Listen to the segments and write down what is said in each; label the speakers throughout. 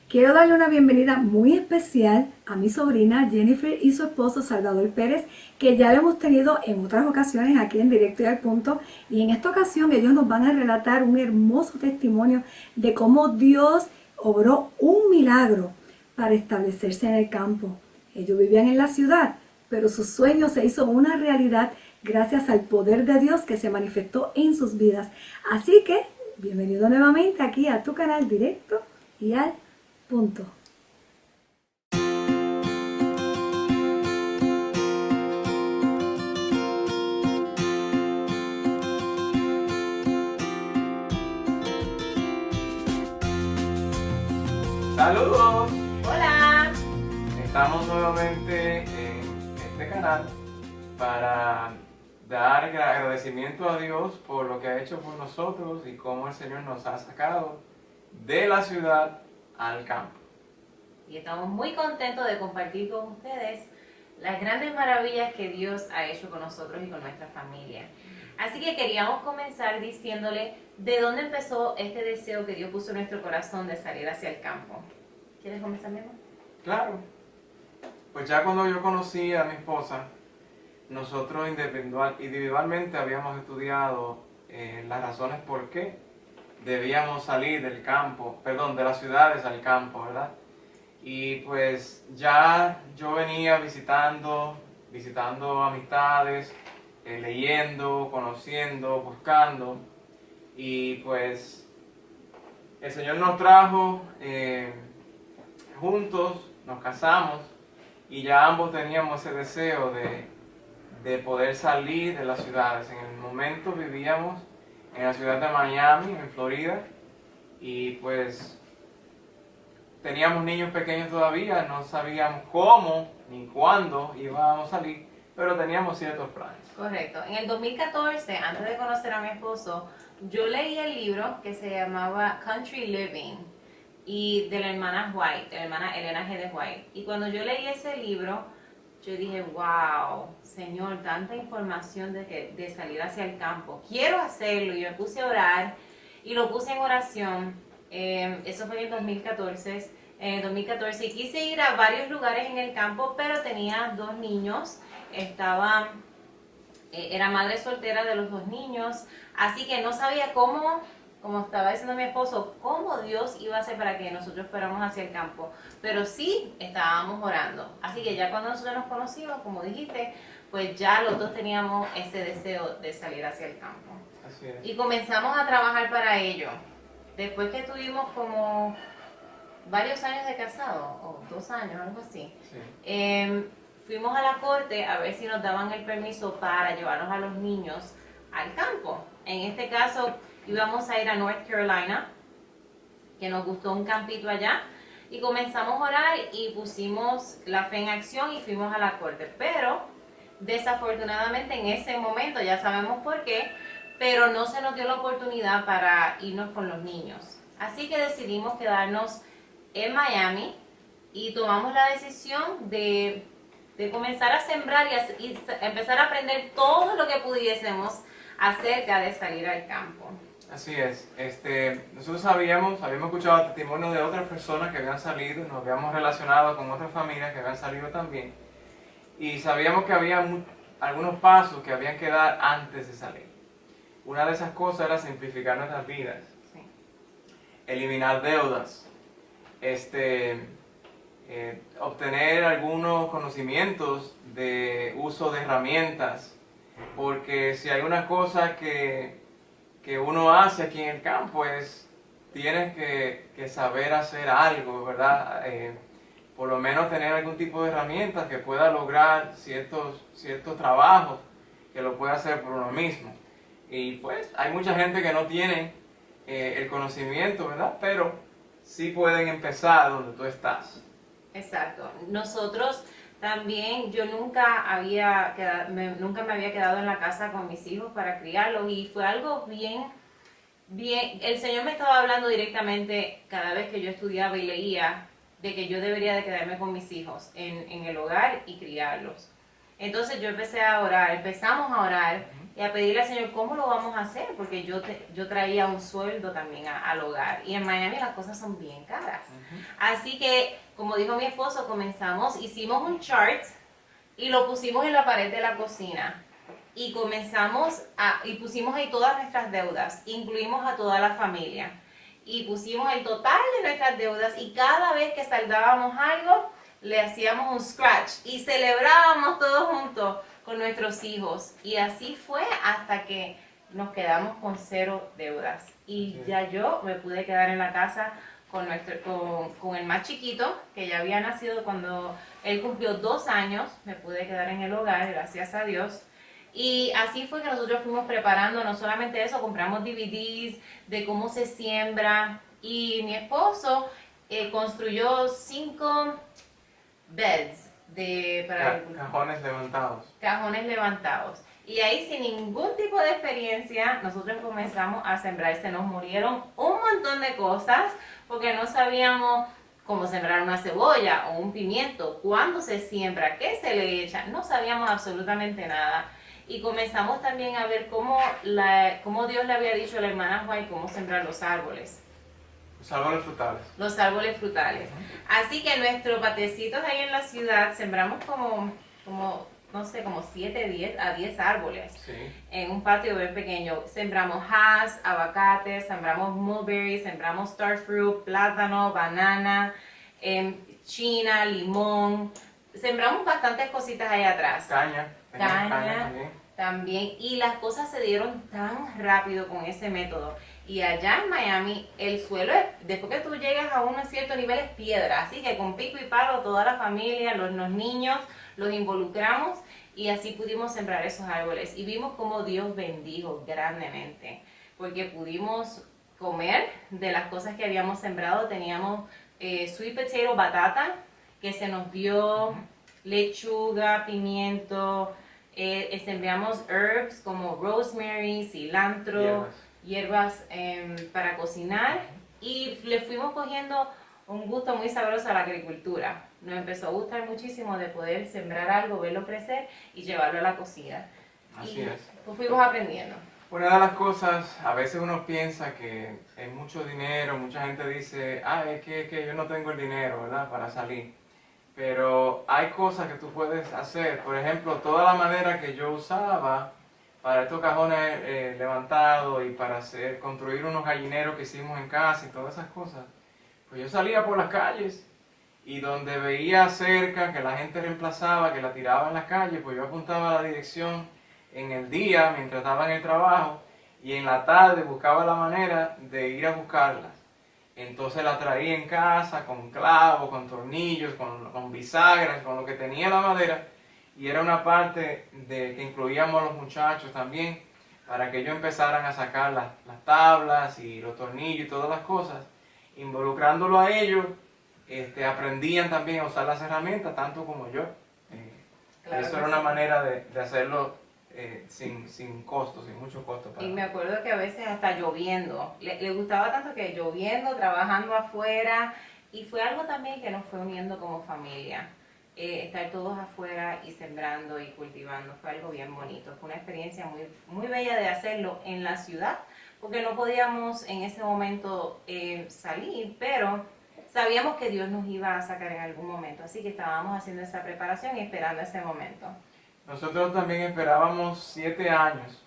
Speaker 1: Quiero darle una bienvenida muy especial a mi sobrina Jennifer y su esposo Salvador Pérez, que ya lo hemos tenido en otras ocasiones aquí en Directo y al Punto. Y en esta ocasión ellos nos van a relatar un hermoso testimonio de cómo Dios obró un milagro para establecerse en el campo. Ellos vivían en la ciudad, pero su sueño se hizo una realidad gracias al poder de Dios que se manifestó en sus vidas. Así que, bienvenido nuevamente aquí a tu canal Directo y al Punto.
Speaker 2: ¡Saludos!
Speaker 3: Hola.
Speaker 2: Estamos nuevamente en este canal para dar agradecimiento a Dios por lo que ha hecho por nosotros y cómo el Señor nos ha sacado de la ciudad al campo.
Speaker 3: Y estamos muy contentos de compartir con ustedes las grandes maravillas que Dios ha hecho con nosotros y con nuestra familia. Así que queríamos comenzar diciéndole de dónde empezó este deseo que Dios puso en nuestro corazón de salir hacia el campo. ¿Quieres comenzar, mi amor?
Speaker 2: Claro, pues ya cuando yo conocí a mi esposa, nosotros individualmente habíamos estudiado las razones por qué debíamos salir del campo, perdón, de las ciudades al campo, ¿verdad? Y pues ya yo venía visitando amistades, leyendo, conociendo, buscando, y pues el Señor nos trajo juntos, nos casamos, y ya ambos teníamos ese deseo de poder salir de las ciudades. En el momento vivíamos en la ciudad de Miami, en Florida, y pues teníamos niños pequeños todavía, no sabíamos cómo ni cuándo íbamos a salir, pero teníamos ciertos planes.
Speaker 3: Correcto. En el 2014, antes de conocer a mi esposo, yo leí el libro que se llamaba Country Living y de la hermana White, de la hermana Elena G. de White. Y cuando yo leí ese libro, yo dije, wow, Señor, tanta información de salir hacia el campo. Quiero hacerlo. Y me puse a orar y lo puse en oración. Eso fue en el 2014. En el 2014 y quise ir a varios lugares en el campo, pero tenía dos niños. Era madre soltera de los dos niños, así que no sabía cómo, como estaba diciendo mi esposo, cómo Dios iba a hacer para que nosotros fuéramos hacia el campo, pero sí estábamos orando. Así que ya cuando nosotros nos conocimos, como dijiste, pues ya los dos teníamos ese deseo de salir hacia el campo.
Speaker 2: Así es.
Speaker 3: Y comenzamos a trabajar para ello. Después que tuvimos como varios años de casado, o 2 años, algo así.
Speaker 2: Sí.
Speaker 3: Fuimos a la corte a ver si nos daban el permiso para llevarnos a los niños al campo. En este caso íbamos a ir a North Carolina, que nos gustó un campito allá, y comenzamos a orar y pusimos la fe en acción y fuimos a la corte. Pero desafortunadamente en ese momento, ya sabemos por qué, pero no se nos dio la oportunidad para irnos con los niños. Así que decidimos quedarnos en Miami y tomamos la decisión de comenzar a sembrar y empezar a aprender todo lo que pudiésemos acerca de salir al campo.
Speaker 2: Así es. Nosotros habíamos escuchado testimonios de otras personas que habían salido, nos habíamos relacionado con otras familias que habían salido también, y sabíamos que había algunos pasos que habían que dar antes de salir. Una de esas cosas era simplificar nuestras vidas,
Speaker 3: Sí.
Speaker 2: eliminar deudas, obtener algunos conocimientos de uso de herramientas, porque si hay una cosa que uno hace aquí en el campo es, tienes que saber hacer algo, ¿verdad? Por lo menos tener algún tipo de herramientas que pueda lograr ciertos trabajos, que lo pueda hacer por uno mismo. Y pues hay mucha gente que no tiene el conocimiento, ¿verdad? Pero sí pueden empezar donde tú estás.
Speaker 3: Exacto. Nosotros también, yo nunca me había quedado en la casa con mis hijos para criarlos y fue algo bien, el Señor me estaba hablando directamente cada vez que yo estudiaba y leía de que yo debería de quedarme con mis hijos en el hogar y criarlos. Entonces yo empecé a orar, empezamos a orar y a pedirle al Señor cómo lo vamos a hacer, porque yo traía un sueldo también al hogar y en Miami las cosas son bien caras. Así que, como dijo mi esposo, hicimos un chart y lo pusimos en la pared de la cocina y y pusimos ahí todas nuestras deudas, incluimos a toda la familia y pusimos el total de nuestras deudas y cada vez que saldábamos algo, le hacíamos un scratch y celebrábamos todos juntos con nuestros hijos. Y así fue hasta que nos quedamos con 0 deudas. Y ya yo me pude quedar en la casa con el más chiquito, que ya había nacido cuando él cumplió 2 años. Me pude quedar en el hogar, gracias a Dios. Y así fue que nosotros fuimos preparando, no solamente eso, compramos DVDs de cómo se siembra. Y mi esposo construyó 5 beds para cajones levantados. Y ahí sin ningún tipo de experiencia, nosotros comenzamos a sembrar. Se nos murieron un montón de cosas porque no sabíamos cómo sembrar una cebolla o un pimiento, cuándo se siembra, qué se le echa. No sabíamos absolutamente nada. Y comenzamos también a ver cómo Dios le había dicho a la hermana White cómo sembrar los árboles.
Speaker 2: Los árboles frutales.
Speaker 3: Los árboles frutales. Así que nuestros patecitos ahí en la ciudad sembramos como no sé, como 10 árboles.
Speaker 2: Sí.
Speaker 3: En un patio bien pequeño. Sembramos hass, aguacate, sembramos mulberry, sembramos starfruit, plátano, banana, china, limón. Sembramos bastantes cositas ahí atrás.
Speaker 2: Caña
Speaker 3: también. Y las cosas se dieron tan rápido con ese método. Y allá en Miami, el suelo, después que tú llegas a un cierto nivel, es piedra. Así que con pico y palo, toda la familia, los niños, los involucramos y así pudimos sembrar esos árboles. Y vimos cómo Dios bendijo grandemente. Porque pudimos comer de las cosas que habíamos sembrado. Teníamos sweet potato, batata, que se nos dio, lechuga, pimiento. Sembramos herbs como rosemary, cilantro, hierbas para cocinar y le fuimos cogiendo un gusto muy sabroso a la agricultura. Nos empezó a gustar muchísimo de poder sembrar algo, verlo crecer y llevarlo a la cocina.
Speaker 2: Así es.
Speaker 3: Pues fuimos aprendiendo.
Speaker 2: Una de las cosas, a veces uno piensa que es mucho dinero, mucha gente dice, es que yo no tengo el dinero, ¿verdad?, para salir. Pero hay cosas que tú puedes hacer. Por ejemplo, toda la madera que yo usaba para estos cajones levantados y para construir unos gallineros que hicimos en casa y todas esas cosas, pues yo salía por las calles y donde veía cerca que la gente reemplazaba, que la tiraba en la calle, pues yo apuntaba la dirección en el día mientras estaba en el trabajo y en la tarde buscaba la manera de ir a buscarlas. Entonces la traía en casa con clavos, con tornillos, con bisagras, con lo que tenía la madera. Y era una parte que incluíamos a los muchachos también, para que ellos empezaran a sacar las tablas y los tornillos y todas las cosas. Involucrándolo a ellos, aprendían también a usar las herramientas, tanto como yo.
Speaker 3: Claro,
Speaker 2: eso era una manera de hacerlo sin costo, sin mucho costo.
Speaker 3: Y me acuerdo que a veces hasta lloviendo, le gustaba tanto que lloviendo, trabajando afuera, y fue algo también que nos fue uniendo como familia. Estar todos afuera y sembrando y cultivando, fue algo bien bonito, fue una experiencia muy, muy bella de hacerlo en la ciudad, porque no podíamos en ese momento salir, pero sabíamos que Dios nos iba a sacar en algún momento, así que estábamos haciendo esa preparación y esperando ese momento.
Speaker 2: Nosotros también esperábamos 7 años.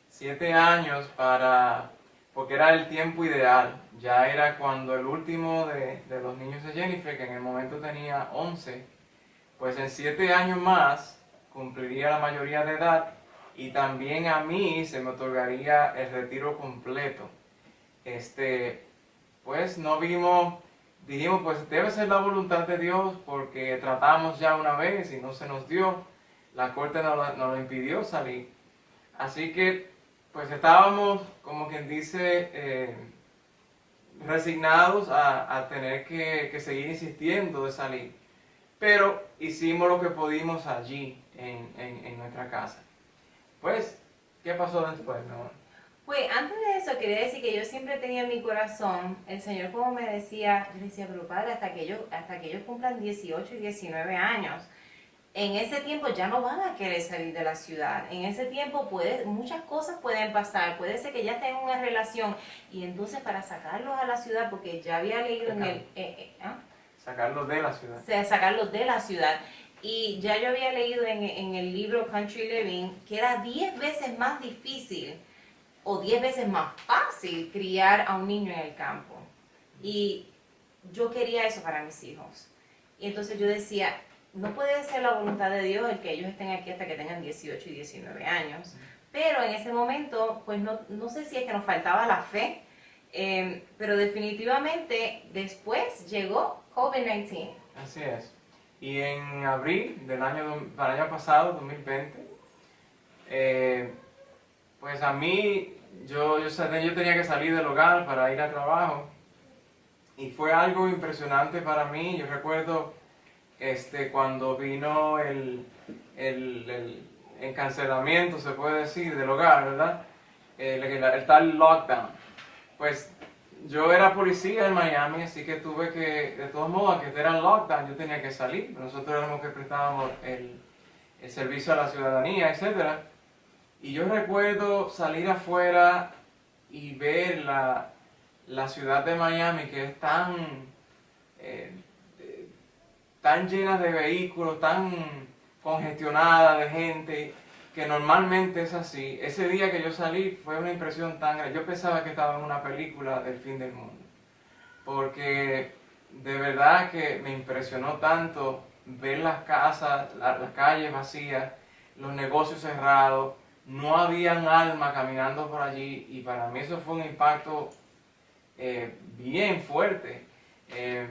Speaker 2: 7 años porque era el tiempo ideal. Ya era cuando el último de los niños de Jennifer, que en el momento tenía 11, pues en 7 años más cumpliría la mayoría de edad y también a mí se me otorgaría el retiro completo. Pues dijimos, pues debe ser la voluntad de Dios porque tratamos ya una vez y no se nos dio. La corte nos lo impidió salir. Así que, pues estábamos, como quien dice, resignados a tener que seguir insistiendo de salir. Pero hicimos lo que pudimos allí, en nuestra casa. Pues, ¿qué pasó después, mi amor?
Speaker 3: Pues antes de eso, quería decir que yo siempre tenía en mi corazón, el Señor como me decía, yo decía, pero padre, hasta que ellos cumplan 18 y 19 años, en ese tiempo ya no van a querer salir de la ciudad. En ese tiempo muchas cosas pueden pasar. Puede ser que ya tengan una relación y entonces para sacarlos a la ciudad, porque ya había leído en el...
Speaker 2: Sacarlos de la ciudad.
Speaker 3: sacarlos de la ciudad. Y ya yo había leído en el libro Country Living que era 10 veces más difícil o 10 veces más fácil criar a un niño en el campo. Y yo quería eso para mis hijos. Y entonces yo decía, no puede ser la voluntad de Dios el que ellos estén aquí hasta que tengan 18 y 19 años. Pero en ese momento, pues no sé si es que nos faltaba la fe, pero definitivamente después llegó COVID-19.
Speaker 2: Así es. Y en abril del año pasado, 2020, pues a mí, yo tenía que salir del hogar para ir al trabajo. Y fue algo impresionante para mí. Yo recuerdo cuando vino el encarcelamiento, se puede decir, del hogar, ¿verdad? El tal lockdown. Pues yo era policía en Miami, así que tuve que, de todos modos, aunque era lockdown, yo tenía que salir. Nosotros éramos que prestábamos el servicio a la ciudadanía, etc. Y yo recuerdo salir afuera y ver la ciudad de Miami, que es tan llena de vehículos, tan congestionada de gente, que normalmente es así. Ese día que yo salí fue una impresión tan grande. Yo pensaba que estaba en una película del fin del mundo, porque de verdad que me impresionó tanto ver las casas, las calles vacías, los negocios cerrados, no habían alma caminando por allí, y para mí eso fue un impacto bien fuerte.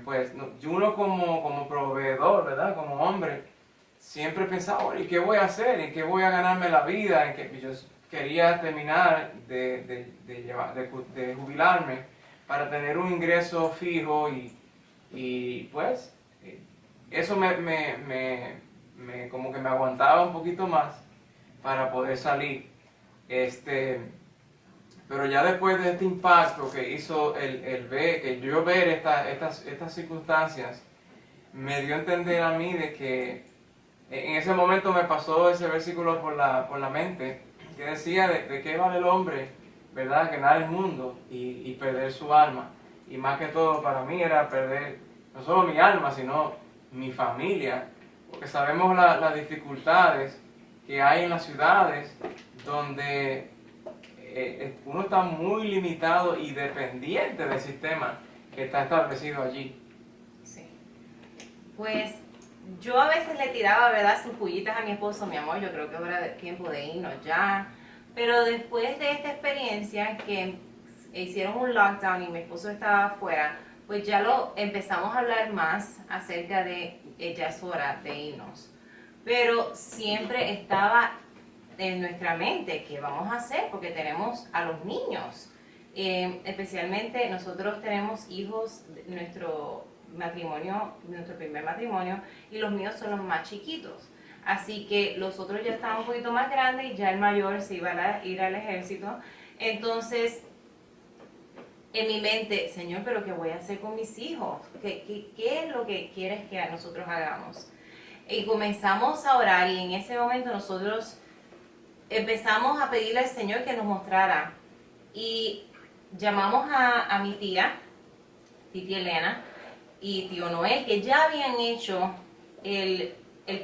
Speaker 2: Pues uno como proveedor, ¿verdad? Como hombre, siempre pensaba, ¿y qué voy a hacer? ¿En qué voy a ganarme la vida? ¿En qué? Yo quería terminar de jubilarme para tener un ingreso fijo, y pues eso como que me aguantaba un poquito más para poder salir. Pero ya después de este impacto que hizo que yo ver estas circunstancias, me dio a entender a mí de que en ese momento me pasó ese versículo por la mente, que decía de qué vale el hombre, ¿verdad? Ganar el mundo y perder su alma. Y más que todo para mí era perder no solo mi alma, sino mi familia, porque sabemos las dificultades que hay en las ciudades donde uno está muy limitado y dependiente del sistema que está establecido allí.
Speaker 3: Sí. Pues yo a veces le tiraba, ¿verdad?, sus pullitas a mi esposo, mi amor, yo creo que ahora es tiempo de irnos ya. Pero después de esta experiencia que hicieron un lockdown y mi esposo estaba afuera, pues ya empezamos a hablar más acerca de ya es hora de irnos. Pero siempre estaba en nuestra mente qué vamos a hacer, porque tenemos a los niños. Especialmente nosotros tenemos hijos de nuestro primer matrimonio, y los míos son los más chiquitos. Así que los otros ya estaban un poquito más grandes y ya el mayor se iba a ir al ejército. Entonces, en mi mente, Señor, ¿pero qué voy a hacer con mis hijos? ¿Qué es lo que quieres que nosotros hagamos? Y comenzamos a orar, y en ese momento nosotros empezamos a pedirle al Señor que nos mostrara. Y llamamos a mi tía Elena, y tío Noel, que ya habían hecho el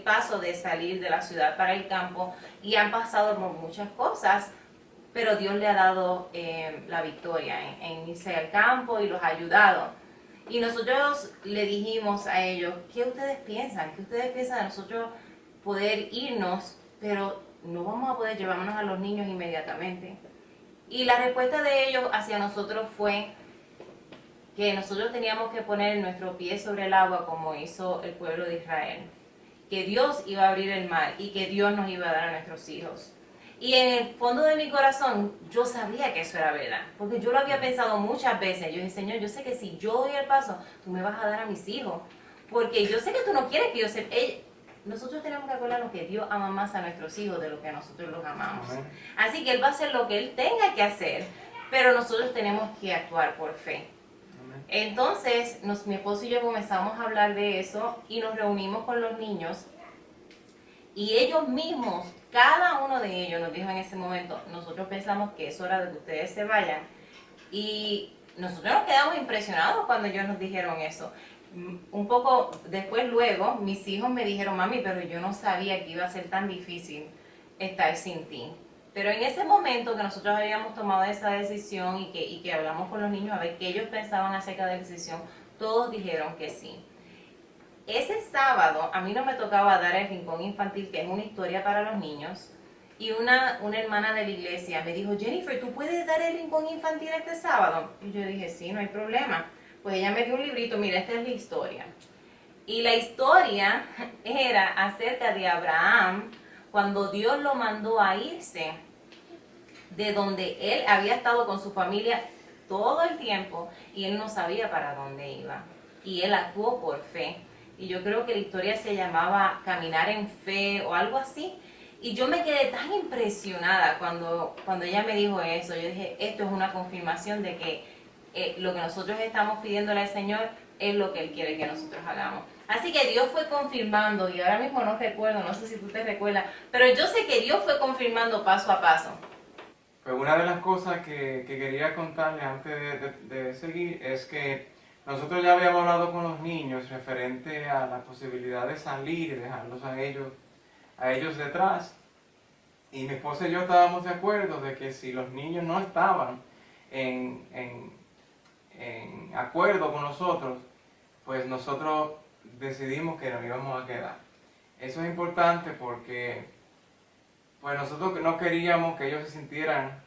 Speaker 3: paso de salir de la ciudad para el campo y han pasado por muchas cosas, pero Dios le ha dado la victoria en irse al campo y los ha ayudado. Y nosotros le dijimos a ellos, ¿qué ustedes piensan? ¿Qué ustedes piensan de nosotros poder irnos, pero no vamos a poder llevarnos a los niños inmediatamente? Y la respuesta de ellos hacia nosotros fue que nosotros teníamos que poner nuestro pie sobre el agua como hizo el pueblo de Israel, que Dios iba a abrir el mar y que Dios nos iba a dar a nuestros hijos. Y en el fondo de mi corazón yo sabía que eso era verdad, porque yo lo había pensado muchas veces. Yo dije, Señor, yo sé que si yo doy el paso, tú me vas a dar a mis hijos, porque yo sé que tú no quieres que yo sepa. Nosotros tenemos que acordarnos que Dios ama más a nuestros hijos de lo que nosotros los amamos.
Speaker 2: Amén.
Speaker 3: Así que Él va a hacer lo que Él tenga que hacer, pero nosotros tenemos que actuar por fe.
Speaker 2: Amén.
Speaker 3: Entonces, mi esposo y yo comenzamos a hablar de eso y nos reunimos con los niños Y ellos mismos, cada uno de ellos nos dijo en ese momento, nosotros pensamos que es hora de que ustedes se vayan. Y nosotros nos quedamos impresionados cuando ellos nos dijeron eso. Un poco después, luego, mis hijos me dijeron, mami, pero yo no sabía que iba a ser tan difícil estar sin ti. Pero en ese momento que nosotros habíamos tomado esa decisión y que hablamos con los niños a ver qué ellos pensaban acerca de la decisión, todos dijeron que sí. Ese sábado a mí no me tocaba dar el rincón infantil, que es una historia para los niños, y una hermana de la iglesia me dijo, Jennifer, ¿tú puedes dar el rincón infantil este sábado? Y yo dije, sí, no hay problema. Pues ella me dio un librito, mira, esta es la historia. Y la historia era acerca de Abraham, cuando Dios lo mandó a irse de donde él había estado con su familia todo el tiempo y él no sabía para dónde iba. Y él actuó por fe. Y yo creo que la historia se llamaba Caminar en Fe o algo así. Y yo me quedé tan impresionada cuando ella me dijo eso. Yo dije, esto es una confirmación de que lo que nosotros estamos pidiéndole al Señor es lo que Él quiere que nosotros hagamos. Así que Dios fue confirmando, y ahora mismo no recuerdo, no sé si tú te recuerdas, pero yo sé que Dios fue confirmando paso a paso.
Speaker 2: Pues una de las cosas que quería contarles antes de seguir es que nosotros ya habíamos hablado con los niños referente a la posibilidad de salir y dejarlos a ellos detrás. Y mi esposa y yo estábamos de acuerdo de que si los niños no estaban en acuerdo con nosotros, pues nosotros decidimos que nos íbamos a quedar. Eso es importante porque pues nosotros no queríamos que ellos se sintieran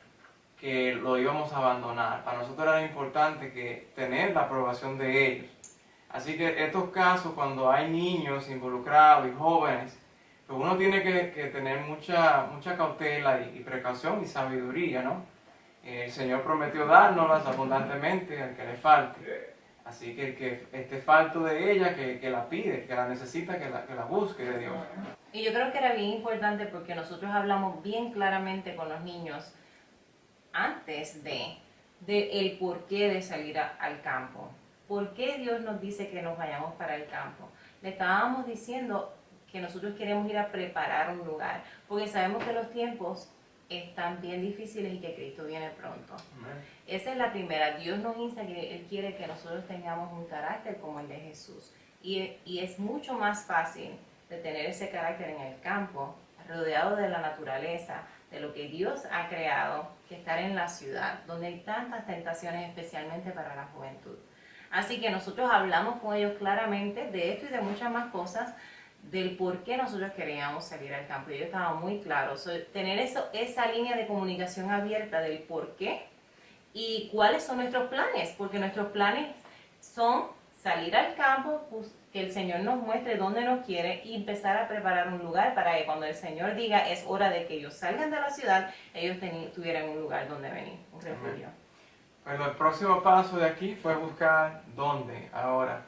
Speaker 2: que lo íbamos a abandonar. Para nosotros era importante que tener la aprobación de ellos. Así que estos casos, cuando hay niños involucrados y jóvenes, pues uno tiene que tener mucha cautela y precaución y sabiduría, ¿no? El Señor prometió dárnoslas abundantemente al que le falte. Así que el que esté falto de ella, que la pide, que la necesita, que la busque de Dios.
Speaker 3: Y yo creo que era bien importante porque nosotros hablamos bien claramente con los niños antes de el porqué de salir al campo. ¿Por qué Dios nos dice que nos vayamos para el campo? Le estábamos diciendo que nosotros queremos ir a preparar un lugar, porque sabemos que los tiempos están bien difíciles y que Cristo viene pronto.
Speaker 2: Amén.
Speaker 3: Esa es la primera. Dios nos insta que Él quiere que nosotros tengamos un carácter como el de Jesús. Y es mucho más fácil de tener ese carácter en el campo, rodeado de la naturaleza, de lo que Dios ha creado, que estar en la ciudad, donde hay tantas tentaciones, especialmente para la juventud. Así que nosotros hablamos con ellos claramente de esto y de muchas más cosas, del por qué nosotros queríamos salir al campo. Y ellos estaban muy claros. Tener esa línea de comunicación abierta del por qué y cuáles son nuestros planes, porque nuestros planes son salir al campo, pues, que el Señor nos muestre dónde nos quiere y empezar a preparar un lugar para que cuando el Señor diga es hora de que ellos salgan de la ciudad, ellos tuvieran un lugar donde venir, un refugio.
Speaker 2: Bueno, el próximo paso de aquí fue buscar dónde ahora.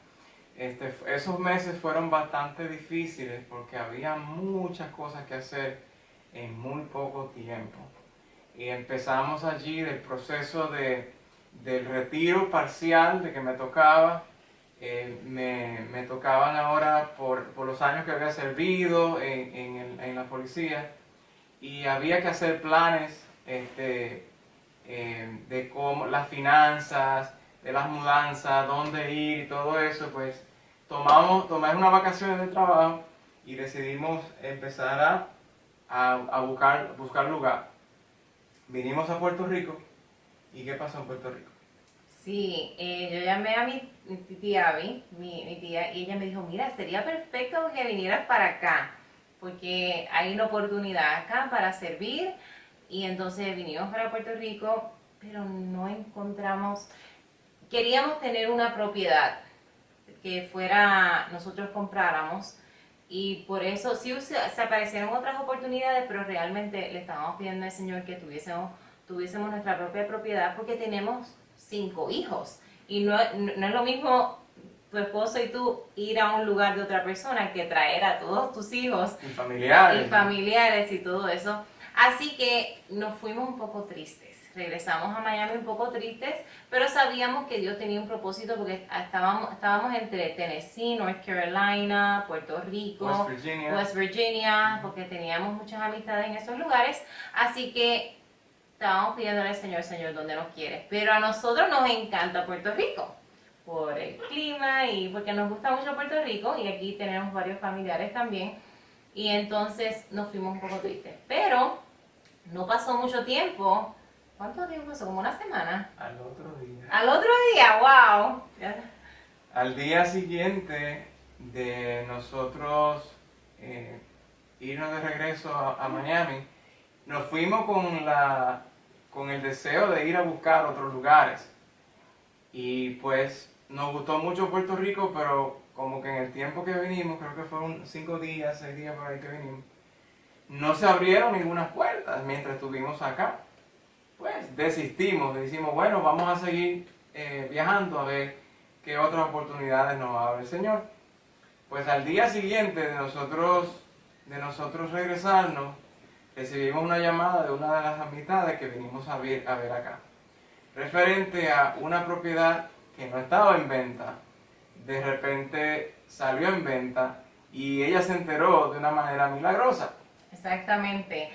Speaker 2: Esos meses fueron bastante difíciles porque había muchas cosas que hacer en muy poco tiempo. Y empezamos allí del proceso del retiro parcial de que me tocaba. Me tocaban ahora por los años que había servido en la policía y había que hacer planes de cómo las finanzas, de las mudanzas, dónde ir y todo eso. Pues tomé unas vacaciones del trabajo y decidimos empezar a buscar lugar. Vinimos a Puerto Rico. ¿Y qué pasó en Puerto Rico?
Speaker 3: Sí, yo llamé a mi tía Abby, mi tía, y ella me dijo, mira, sería perfecto que vinieras para acá, porque hay una oportunidad acá para servir, y entonces vinimos para Puerto Rico, pero no encontramos, queríamos tener una propiedad que nosotros compráramos, y por eso sí se aparecieron otras oportunidades, pero realmente le estábamos pidiendo al Señor que tuviésemos nuestra propia propiedad, porque tenemos 5 hijos y no es lo mismo tu esposo y tú ir a un lugar de otra persona que traer a todos tus hijos
Speaker 2: Y familiares.
Speaker 3: y familiares y todo eso. Así que nos fuimos un poco tristes regresamos a Miami un poco tristes, pero sabíamos que Dios tenía un propósito porque estábamos entre Tennessee, North Carolina, Puerto Rico, West Virginia, porque teníamos muchas amistades en esos lugares, así que estábamos pidiéndole al Señor, Señor, ¿dónde nos quieres? Pero a nosotros nos encanta Puerto Rico, por el clima y porque nos gusta mucho Puerto Rico, y aquí tenemos varios familiares también, y entonces nos fuimos un poco tristes, pero no pasó mucho tiempo. ¿Cuánto tiempo pasó? ¿Como una semana?
Speaker 2: Al otro día.
Speaker 3: Al otro día, wow.
Speaker 2: Al día siguiente de nosotros irnos de regreso a Miami, nos fuimos con el deseo de ir a buscar otros lugares. Y pues nos gustó mucho Puerto Rico, pero como que en el tiempo que vinimos, creo que fueron 5 días, 6 días por ahí que vinimos, no se abrieron ninguna puerta mientras estuvimos acá. Pues decimos, bueno, vamos a seguir viajando a ver qué otras oportunidades nos abre el Señor. Pues al día siguiente de nosotros regresarnos, recibimos una llamada de una de las amistades que vinimos a ver acá, referente a una propiedad que no estaba en venta. De repente salió en venta y ella se enteró de una manera milagrosa.
Speaker 3: Exactamente.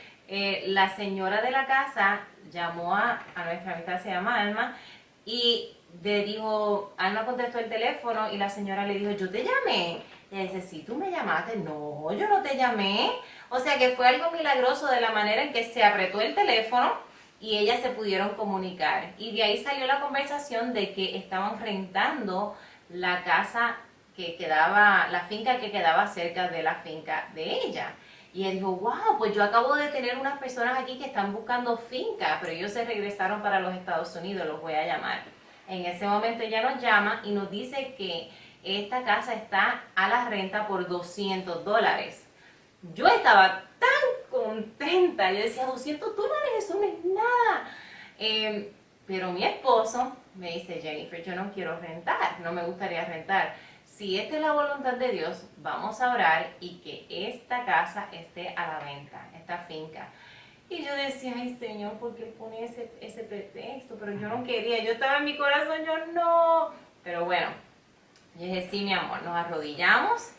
Speaker 3: La señora de la casa llamó a nuestra amistad, se llama Alma, y le dijo, Alma contestó el teléfono y la señora le dijo, yo te llamé. Y ella dice, sí, tú me llamaste. No, yo no te llamé. O sea que fue algo milagroso de la manera en que se apretó el teléfono y ellas se pudieron comunicar. Y de ahí salió la conversación de que estaban rentando la casa que quedaba, la finca que quedaba cerca de la finca de ella. Y él dijo, wow, pues yo acabo de tener unas personas aquí que están buscando finca, pero ellos se regresaron para los Estados Unidos, los voy a llamar. En ese momento ella nos llama y nos dice que esta casa está a la renta por $200. Yo estaba tan contenta, yo decía, $200, eso no es nada. Pero mi esposo me dice, Jennifer, yo no quiero rentar, no me gustaría rentar. Si esta es la voluntad de Dios, vamos a orar y que esta casa esté a la venta, esta finca. Y yo decía, ay Señor, ¿por qué pone ese pretexto? Pero yo no quería, yo estaba en mi corazón, yo no. Pero bueno, yo dije, sí, mi amor, nos arrodillamos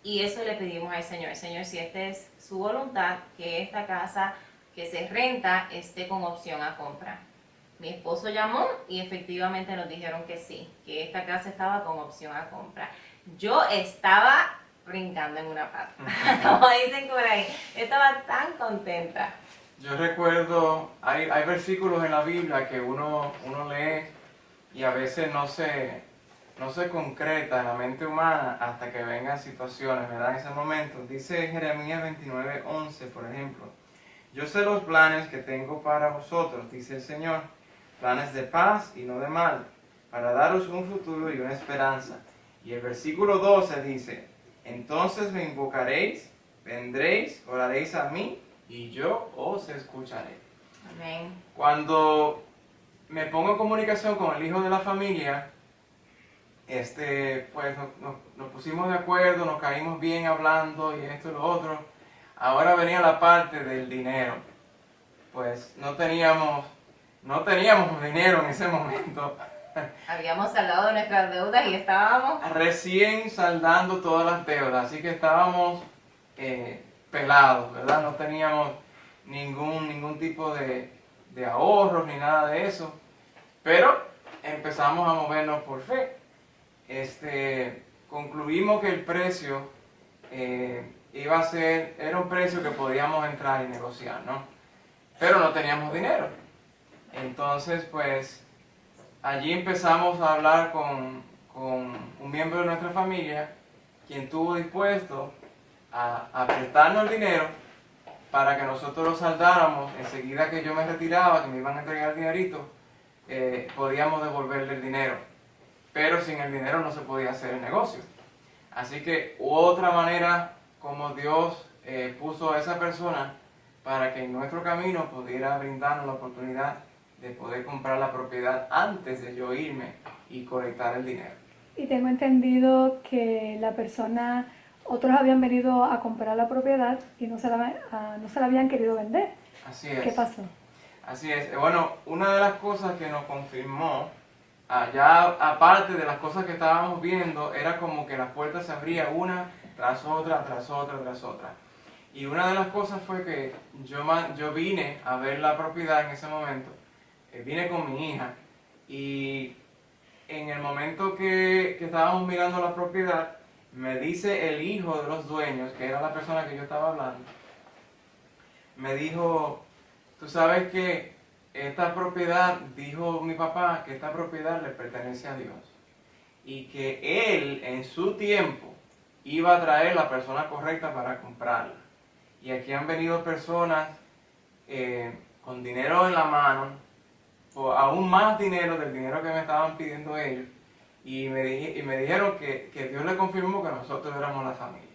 Speaker 3: y eso le pedimos al Señor. Señor, si esta es su voluntad, que esta casa que se renta esté con opción a compra. Mi esposo llamó y efectivamente nos dijeron que sí, que esta casa estaba con opción a compra. Yo estaba brincando en una pata, como dicen por ahí. Estaba tan contenta.
Speaker 2: Yo recuerdo, hay versículos en la Biblia que uno lee y a veces no se concreta en la mente humana hasta que vengan situaciones, ¿verdad? En ese momento. Dice Jeremías 29:11, por ejemplo. Yo sé los planes que tengo para vosotros, dice el Señor, planes de paz y no de mal, para daros un futuro y una esperanza. Y el versículo 12 dice, entonces me invocaréis, vendréis, oraréis a mí, y yo os escucharé.
Speaker 3: Amén.
Speaker 2: Cuando me pongo en comunicación con el hijo de la familia, pues nos pusimos de acuerdo, nos caímos bien hablando y esto y lo otro. Ahora venía la parte del dinero. Pues no teníamos dinero en ese momento.
Speaker 3: Habíamos saldado nuestras deudas y estábamos
Speaker 2: Recién saldando todas las deudas, así que estábamos pelados, ¿verdad? No teníamos ningún tipo de ahorros ni nada de eso, pero empezamos a movernos por fe. Concluimos que el precio era un precio que podíamos entrar y negociar, ¿no? Pero no teníamos dinero. Entonces, pues, allí empezamos a hablar con un miembro de nuestra familia, quien estuvo dispuesto a prestarnos el dinero para que nosotros lo saldáramos. Enseguida que yo me retiraba, que me iban a entregar el dinerito, podíamos devolverle el dinero. Pero sin el dinero no se podía hacer el negocio. Así que otra manera como Dios puso a esa persona para que en nuestro camino pudiera brindarnos la oportunidad de poder comprar la propiedad antes de yo irme y colectar el dinero.
Speaker 1: Y tengo entendido que la persona, otros habían venido a comprar la propiedad y no se la habían querido vender.
Speaker 2: Así es.
Speaker 1: ¿Qué pasó?
Speaker 2: Así es. Bueno, una de las cosas que nos confirmó, ya aparte de las cosas que estábamos viendo, era como que las puertas se abrían una tras otra, tras otra, tras otra. Y una de las cosas fue que yo vine a ver la propiedad en ese momento, vine con mi hija, y en el momento que estábamos mirando la propiedad, me dice el hijo de los dueños, que era la persona que yo estaba hablando, me dijo, tú sabes que esta propiedad, dijo mi papá, que esta propiedad le pertenece a Dios. Y que Él en su tiempo iba a traer la persona correcta para comprarla. Y aquí han venido personas con dinero en la mano, o aún más dinero del dinero que me estaban pidiendo ellos. Y me dijeron que Dios le confirmó que nosotros éramos la familia.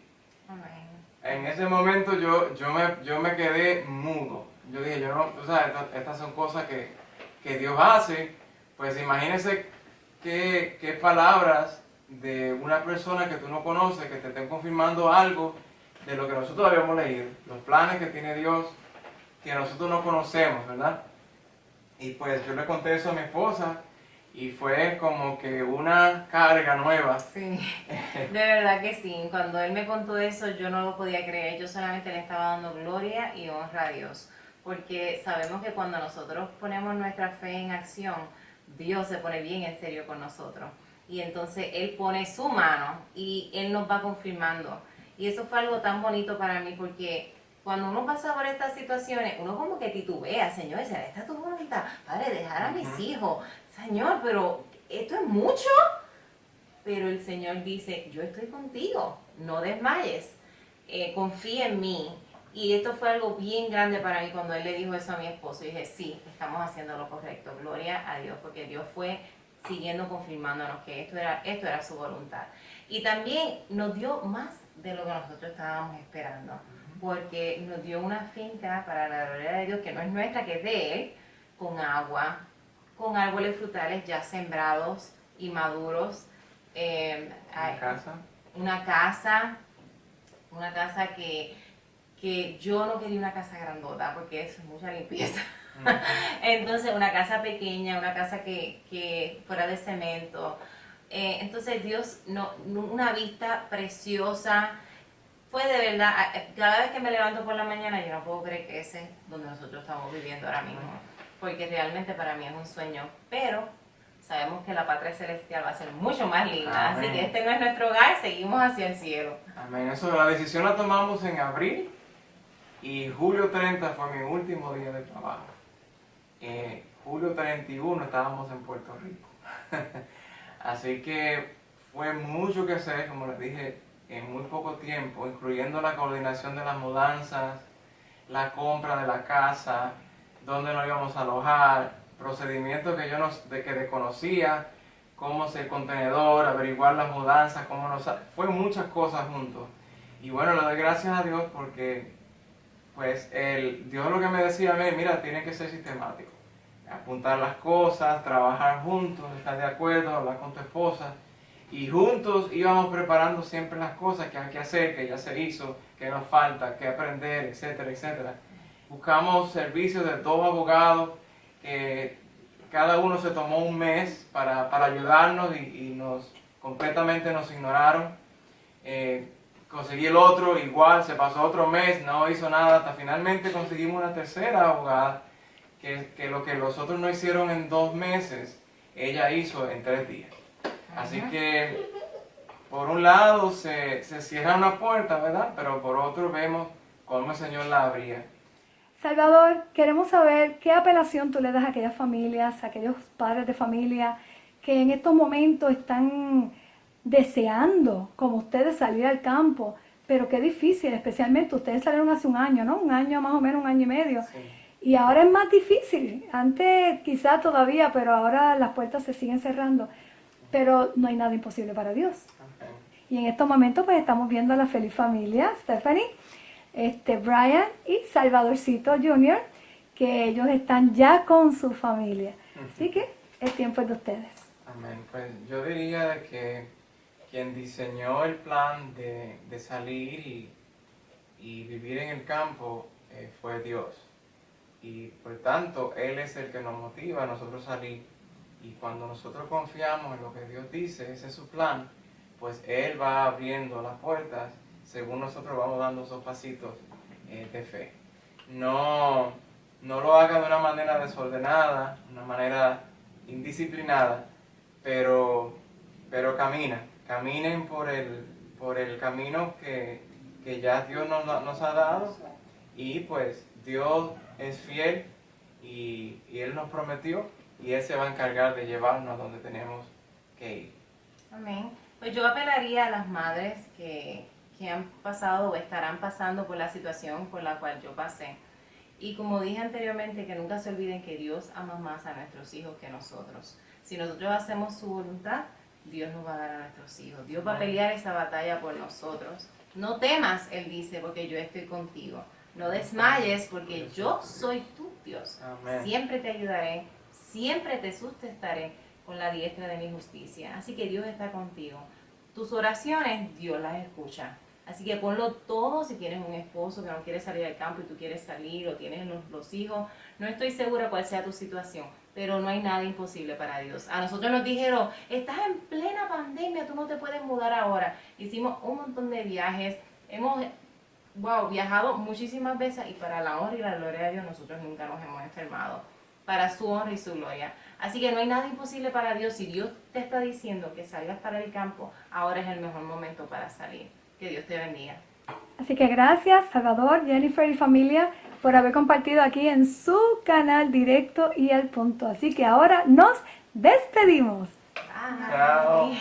Speaker 3: Amén.
Speaker 2: En ese momento yo me quedé mudo. Yo dije, yo no, tú sabes, estas son cosas que Dios hace. Pues imagínese qué palabras de una persona que tú no conoces, que te estén confirmando algo de lo que nosotros habíamos leído. Los planes que tiene Dios, que nosotros no conocemos, ¿verdad? Y pues yo le conté eso a mi esposa y fue como que una carga nueva.
Speaker 3: Sí, de verdad que sí. Cuando él me contó eso, yo no lo podía creer. Yo solamente le estaba dando gloria y honra a Dios. Porque sabemos que cuando nosotros ponemos nuestra fe en acción, Dios se pone bien en serio con nosotros. Y entonces Él pone su mano y Él nos va confirmando. Y eso fue algo tan bonito para mí porque cuando uno pasa por estas situaciones, uno como que titubea, Señor, ¿será esta tu voluntad? Padre, dejar a mis hijos. Señor, pero esto es mucho. Pero el Señor dice, yo estoy contigo, no desmayes, confía en mí. Y esto fue algo bien grande para mí cuando Él le dijo eso a mi esposo. Y dije, sí, estamos haciendo lo correcto, gloria a Dios, porque Dios fue siguiendo confirmándonos que esto era su voluntad. Y también nos dio más de lo que nosotros estábamos esperando, porque nos dio una finca para la gloria de Dios, que no es nuestra, que es de Él, con agua, con árboles frutales ya sembrados y maduros. Una casa que yo no quería una casa grandota porque eso es mucha limpieza. Entonces una casa pequeña, una casa que fuera de cemento. Entonces Dios, una vista preciosa. Fue de verdad, cada vez que me levanto por la mañana yo no puedo creer que ese es donde nosotros estamos viviendo ahora mismo. Porque realmente para mí es un sueño. Pero sabemos que la patria celestial va a ser mucho más linda.
Speaker 2: Amén.
Speaker 3: Así que este no es nuestro hogar, seguimos hacia el cielo.
Speaker 2: Amén. Eso, la decisión la tomamos en abril y julio 30 fue mi último día de trabajo. Julio 31 estábamos en Puerto Rico. Así que fue mucho que hacer, como les dije, en muy poco tiempo, incluyendo la coordinación de las mudanzas, la compra de la casa, dónde nos íbamos a alojar, procedimientos que yo desconocía, cómo ser contenedor, averiguar las mudanzas, fue muchas cosas juntos. Y bueno, le doy gracias a Dios porque pues Dios lo que me decía a mí, mira, tiene que ser sistemático. Apuntar las cosas, trabajar juntos, estar de acuerdo, hablar con tu esposa. Y juntos íbamos preparando siempre las cosas que hay que hacer, que ya se hizo, que nos falta, que aprender, etcétera, etcétera. Buscamos servicios de 2 abogados, que cada uno se tomó un mes para ayudarnos y completamente nos ignoraron. Conseguí el otro, igual, se pasó otro mes, no hizo nada, hasta finalmente conseguimos una tercera abogada, que lo que los otros no hicieron en 2 meses, ella hizo en 3 días. Así que, por un lado se cierra una puerta, ¿verdad? Pero por otro vemos cómo el Señor la abría.
Speaker 1: Salvador, queremos saber qué apelación tú le das a aquellas familias, a aquellos padres de familia que en estos momentos están deseando, como ustedes, salir al campo, pero qué difícil, especialmente ustedes salieron hace un año, ¿no? Un año más o menos, 1 año y medio.
Speaker 2: Sí.
Speaker 1: Y ahora es más difícil. Antes quizá todavía, pero ahora las puertas se siguen cerrando. Pero no hay nada imposible para Dios.
Speaker 2: Okay.
Speaker 1: Y en estos momentos pues estamos viendo a la feliz familia, Stephanie, Brian y Salvadorcito Jr., que ellos están ya con su familia. Así que el tiempo es de ustedes.
Speaker 2: Amén. Pues yo diría de que quien diseñó el plan de salir y vivir en el campo fue Dios. y por tanto Él es el que nos motiva a nosotros salir. Y cuando nosotros confiamos en lo que Dios dice, ese es su plan, pues Él va abriendo las puertas según nosotros vamos dando esos pasitos de fe. No lo haga de una manera desordenada, una manera indisciplinada, pero caminen por el camino que ya Dios nos ha dado, y pues Dios es fiel y Él nos prometió y Él se va a encargar de llevarnos a donde tenemos que ir.
Speaker 3: Amén. Pues yo apelaría a las madres que han pasado o estarán pasando por la situación por la cual yo pasé. Y como dije anteriormente, que nunca se olviden que Dios ama más a nuestros hijos que nosotros. Si nosotros hacemos su voluntad, Dios nos va a dar a nuestros hijos. Dios va a pelear esa batalla por nosotros. No temas, Él dice, porque yo estoy contigo. No desmayes, porque yo soy tu Dios.
Speaker 2: Amén.
Speaker 3: Siempre te ayudaré, siempre te sustentaré con la diestra de mi justicia. Así que Dios está contigo. Tus oraciones, Dios las escucha. Así que ponlo todo. Si tienes un esposo que no quiere salir al campo y tú quieres salir, o tienes los hijos, no estoy segura cuál sea tu situación, pero no hay nada imposible para Dios. A nosotros nos dijeron, estás en plena pandemia, tú no te puedes mudar ahora. Hicimos un montón de viajes, hemos viajado muchísimas veces, y para la honra y la gloria de Dios nosotros nunca nos hemos enfermado, para su honra y su gloria. Así que no hay nada imposible para Dios. Si Dios te está diciendo que salgas para el campo, ahora es el mejor momento para salir. Que Dios te bendiga.
Speaker 1: Así que gracias, Salvador, Jennifer y familia, por haber compartido aquí en su canal Directo y al Punto. Así que ahora nos despedimos.
Speaker 3: Bye.
Speaker 2: Chao.